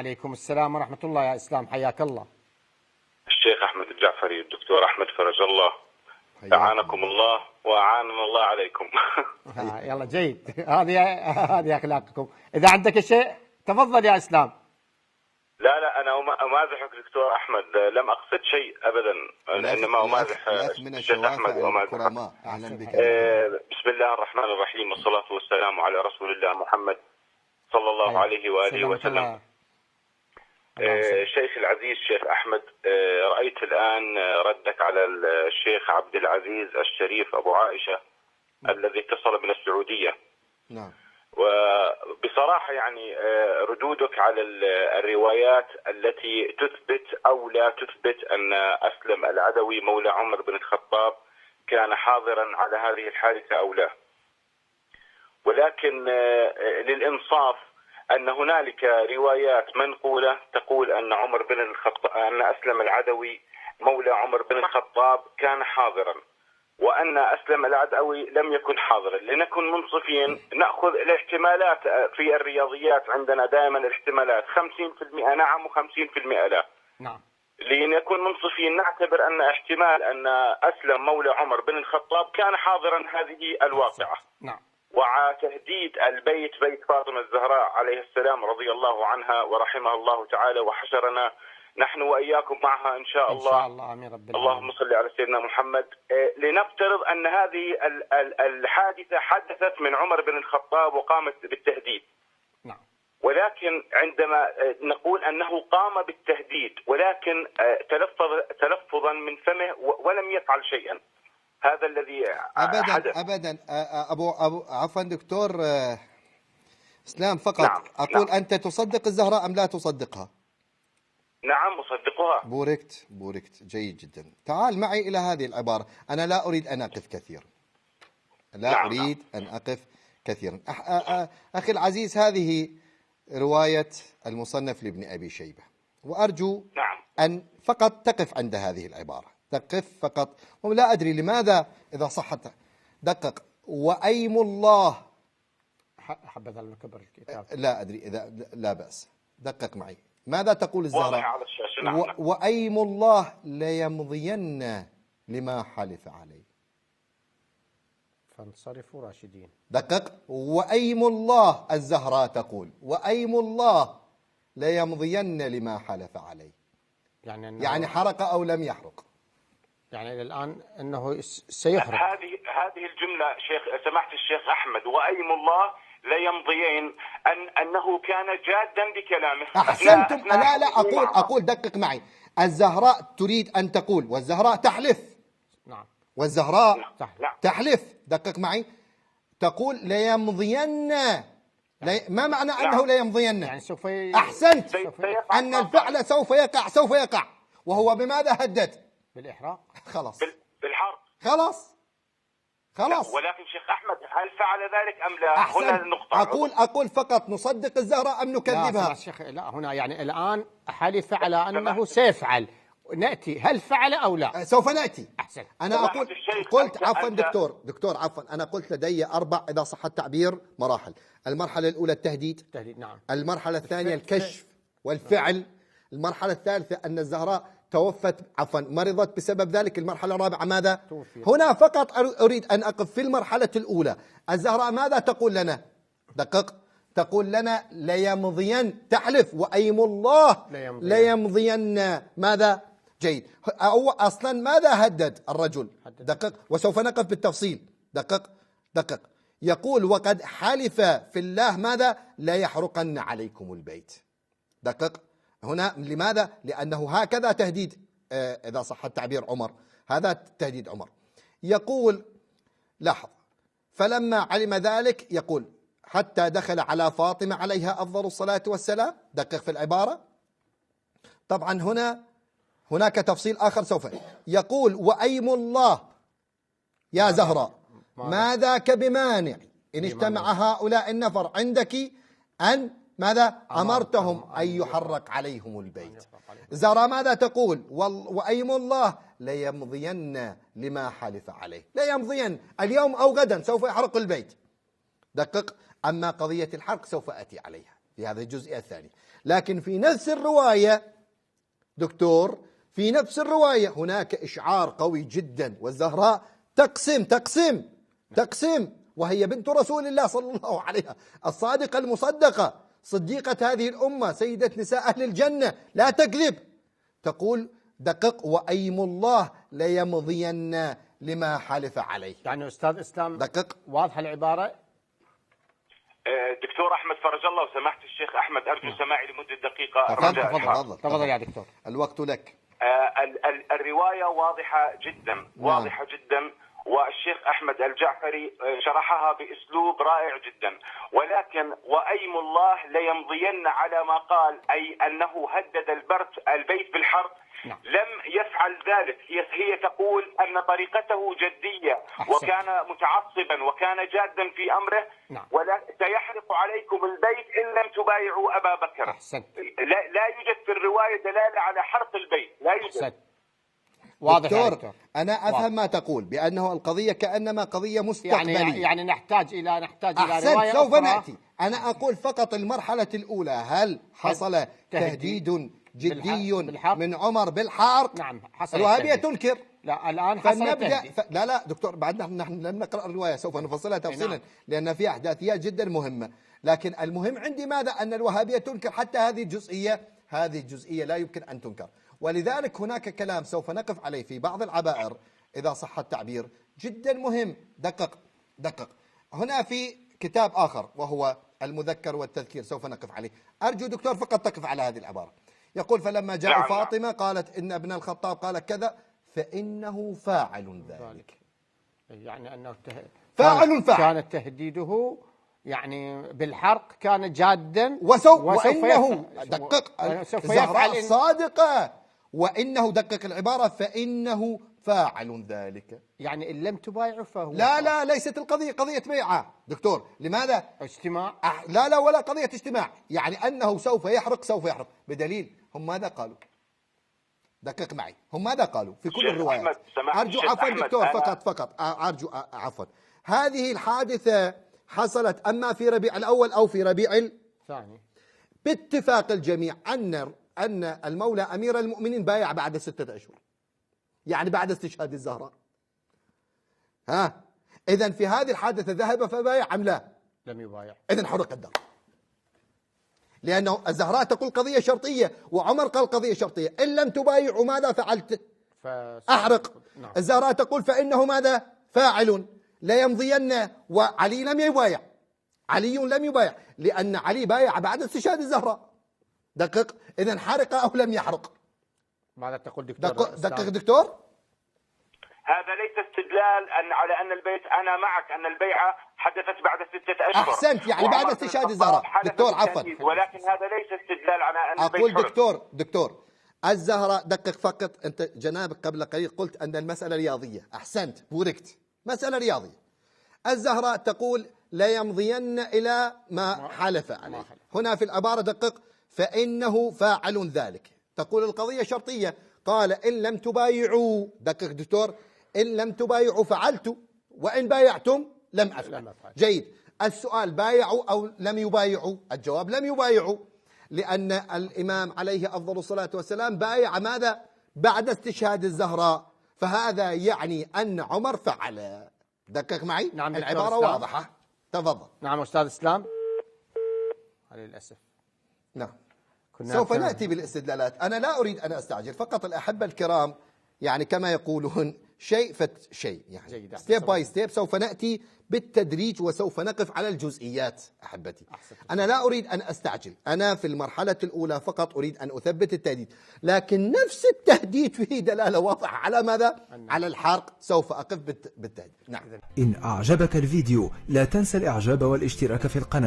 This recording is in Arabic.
وعليكم السلام ورحمة الله يا إسلام، حياك الله. الشيخ أحمد الجعفري، الدكتور أحمد فرج الله، أعانكم الله وأعاننا الله عليكم. يلا جيد. هذه أخلاقكم. إذا عندك شيء تفضل يا إسلام. لا أنا أمازحك دكتور أحمد، لم أقصد شيء أبدا، إنما أمازح الشيخ أحمد وأمازحك. أهلا بك. بسم الله الرحمن الرحيم، والصلاة والسلام على رسول الله محمد صلى الله عليه وآله وسلم. شيخ العزيز شيخ أحمد، رأيت الآن ردك على الشيخ عبد العزيز الشريف أبو عائشة الذي اتصل من السعودية. نعم. وبصراحة يعني ردودك على الروايات التي تثبت أو لا تثبت أن أسلم العدوي مولى عمر بن الخطاب كان حاضرا على هذه الحادثة أو لا، ولكن للإنصاف أن هنالك روايات منقولة تقول أن عمر بن الخطاب، أن أسلم العدوي مولى عمر بن الخطاب كان حاضرا، وأن أسلم العدوي لم يكن حاضرا. لنكن منصفين نأخذ الاحتمالات في الرياضيات، عندنا دائما الاحتمالات 50% نعم و50% لا. نعم. لنكن منصفين نعتبر أن احتمال أن أسلم مولى عمر بن الخطاب كان حاضرا هذه الواقعة. نعم. وتهديد البيت، بيت فاطمة الزهراء عليه السلام رضي الله عنها ورحمها الله تعالى، وحشرنا نحن وإياكم معها إن شاء الله. إن شاء الله. آمين رب العالمين. اللهم صل على سيدنا محمد. لنفترض أن هذه الحادثة حدثت من عمر بن الخطاب وقامت بالتهديد. نعم. ولكن عندما نقول أنه قام بالتهديد ولكن تلفظا من فمه ولم يفعل شيئا، هذا الذي حدث. أبدا عفوا دكتور إسلام، فقط نعم. أقول نعم. أنت تصدق الزهراء أم لا تصدقها؟ نعم أصدقها. بوركت جيد جدا. تعال معي إلى هذه العبارة. أنا لا أريد أن أقف كثيرا، أريد أن أقف كثيرا. أخي العزيز، هذه رواية المصنف لابن أبي شيبة، وأرجو أن فقط تقف عند هذه العبارة، تقف فقط. ولا أدري لماذا إذا صحت دقق. وأيم الله، حبذا المكبر الكتاب. لا أدري إذا لا بأس، دقق معي. ماذا تقول الزهراء؟ وأيم الله ليمضين لما حلف عليه، فانصرفوا راشدين. دقق. وأيم الله، الزهراء تقول وأيم الله ليمضين لما حلف عليه، يعني حرق أو لم يحرق، يعني إلى الآن أنه سيحرق. هذه الجملة شيخ سمحت الشيخ أحمد، وأيم الله لا يمضين أنه كان جادا بكلامه. أحسنتم. لا أقول دقق معي. الزهراء تريد أن تقول، والزهراء تحلف. نعم. والزهراء تحلف. دقق معي. تقول ليمضين. ما معنى أنه ليمضين؟ يعني سوف أحسنت. أن الفعل سوف يقع. وهو بماذا هدد؟ بالإحراق. خلاص. بالحرق. خلاص. ولكن شيخ أحمد هل فعل ذلك أم لا؟ أحسن. هنا النقطة. أقول فقط نصدق الزهراء أم نكذبها؟ لا شيخ، لا هنا يعني الآن حلف على أنه سيفعل. نأتي هل فعل أو لا؟ سوف نأتي. أحسن. أنا قلت عفوا دكتور عفوا، أنا قلت لدي 4 إذا صح التعبير مراحل. المرحلة الأولى التهديد. نعم. المرحلة الثانية الكشف والفعل. المرحلة الثالثة أن الزهراء مرضت بسبب ذلك. المرحلة الرابعة ماذا؟ هنا فقط أريد أن أقف في المرحلة الأولى. الزهراء ماذا تقول لنا؟ دقق. تقول لنا ليمضين، تحلف وأيم الله ليمضين. ماذا؟ جيد. أصلا ماذا هدد الرجل؟ دقق. وسوف نقف بالتفصيل. دقق. يقول وقد حلف في الله ماذا؟ لا يحرقن عليكم البيت. دقق. هنا لماذا؟ لأنه هكذا تهديد، إذا صح التعبير عمر، هذا تهديد عمر. يقول لاحظ، فلما علم ذلك يقول حتى دخل على فاطمة عليها أفضل الصلاة والسلام. دقق في العبارة. طبعا هناك تفصيل آخر سوف يقول وأيم الله يا زهراء ما ذاك بمانع إن اجتمع هؤلاء النفر عندك أن ماذا؟ أمرتهم أن يحرق عليهم البيت. زهراء ماذا تقول؟ وأيم الله ليمضين لما حلف عليه. ليمضين اليوم أو غدا سوف يحرق البيت. دقق. أما قضية الحرق سوف أتي عليها في هذا الجزء الثاني. لكن في نفس الرواية دكتور، في نفس الرواية هناك إشعار قوي جدا، والزهراء تقسم وهي بنت رسول الله صلى الله عليه الصادقة المصدقة، صديقة هذه الأمة، سيدة نساء أهل الجنة، لا تكذب، تقول دقق وأيم الله ليمضين لما حلف عليه. يعني أستاذ إسلام دقق، واضحة العبارة. دكتور أحمد فرج الله وسماحة الشيخ أحمد، أرجو سماعي لمدة دقيقة. تفضل يا دكتور، الوقت لك. الرواية واضحة جدا، والشيخ أحمد الجعفري شرحها بأسلوب رائع جدا، ولكن وأيم الله ليمضين على ما قال، أي أنه هدد البيت بالحرب. نعم. لم يفعل ذلك، هي تقول أن طريقته جدية وكان متعصبا وكان جادا في أمره. نعم. ولا سيحرق عليكم البيت إن لم تبايعوا أبا بكر. أحسنت. لا يوجد في الرواية دلالة على حرق البيت، لا يوجد. أحسنت. واضح دكتور أنا أفهم ما تقول بأنه القضية كأنما قضية مستقبلية، يعني نحتاج إلى أحسنت، رواية سوف أخرى. نأتي. أنا أقول فقط المرحلة الأولى، هل حصل تهديد جدي من عمر بالحرق؟ نعم، حصل. الوهابية تنكر. لا، الآن حصل تهديد. لا دكتور، بعدنا نحن لم نقرأ الرواية، سوف نفصلها تفصيلا. نعم. لأن فيها أحداثيات جدا مهمة، لكن المهم عندي ماذا؟ أن الوهابية تنكر حتى هذه الجزئية لا يمكن أن تنكر. ولذلك هناك كلام سوف نقف عليه في بعض العبائر إذا صح التعبير جدا مهم. دقق هنا في كتاب آخر وهو المذكر والتذكير، سوف نقف عليه. أرجو دكتور فقط تقف على هذه العبارة. يقول فلما جاء فاطمة قالت إن ابن الخطاب قال كذا فإنه فاعل ذلك. يعني أنه فاعل كان تهديده يعني بالحرق كان جادا، وإنه دقق زهراء صادقة، وإنه دقق العبارة فإنه فاعل ذلك. يعني إن لم تبايعوا فهو لا ليست القضية قضية بيعة دكتور. لماذا؟ اجتماع. لا ولا قضية اجتماع، يعني أنه سوف يحرق بدليل هم ماذا قالوا؟ دقق معي، هم ماذا قالوا في كل الروايات؟ أرجو عفوا دكتور، فقط أرجو عفوا. هذه الحادثة حصلت أما في ربيع الأول أو في ربيع الثاني، باتفاق الجميع أن المولى أمير المؤمنين بايع بعد 6 أشهر، يعني بعد استشهاد الزهراء. إذن في هذه الحادثة ذهب فبايع أم لا؟ لم يبايع. إذن حرق الدار، لأنه الزهراء تقول قضية شرطية وعمر قال قضية شرطية. إن لم تبايعوا ماذا فعلت؟ أحرق. نعم. الزهراء تقول فإنه ماذا؟ فاعل لا يمضين، وعلي لم يبايع. علي لم يبايع لأن علي بايع بعد استشهاد الزهراء. دقق، إذن حرق أو لم يحرق؟ ماذا تقول دكتور؟ دقق دكتور. هذا ليس استدلال على أن البيت، أنا معك أن البيعة حدثت بعد 6 أشهر. أحسنت، يعني بعد استشهاد الزهراء. دكتور عفوا، ولكن هذا ليس استدلال على أن البيت أقول دكتور الزهراء، دقق فقط. أنت جنابك قبل قليل قلت أن المسألة رياضية. أحسنت، بوركت، مسألة رياضية. الزهراء تقول لا يمضين إلى ما حلف عليه. هنا في العبارة دقق فإنه فاعل ذلك. تقول القضية شرطية، قال إن لم تبايعوا، دقق دكتور، إن لم تبايعوا فعلت، وإن بايعتم لم أفعل. جيد. السؤال بايعوا أو لم يبايعوا؟ الجواب لم يبايعوا، لأن الإمام عليه أفضل الصلاة والسلام بايع ماذا؟ بعد استشهاد الزهراء، فهذا يعني أن عمر فعل. دقق معي. نعم، العبارة واضحة. تفضل. نعم أستاذ إسلام. للأسف نعم، سوف نأتي بالاستدلالات. أنا لا أريد أن أستعجل، فقط الأحبة الكرام يعني كما يقولون شيء فشيء، يعني ستيب باي ستيب. سوف نأتي بالتدريج وسوف نقف على الجزئيات أحبتي. أنا لا أريد أن أستعجل، أنا في المرحلة الأولى فقط أريد أن أثبت التهديد، لكن نفس التهديد فيه دلالة واضحة على ماذا؟ على الحرق. سوف أقف بالتهديد. نعم. إن أعجبك الفيديو لا تنسى الإعجاب والاشتراك في القناة.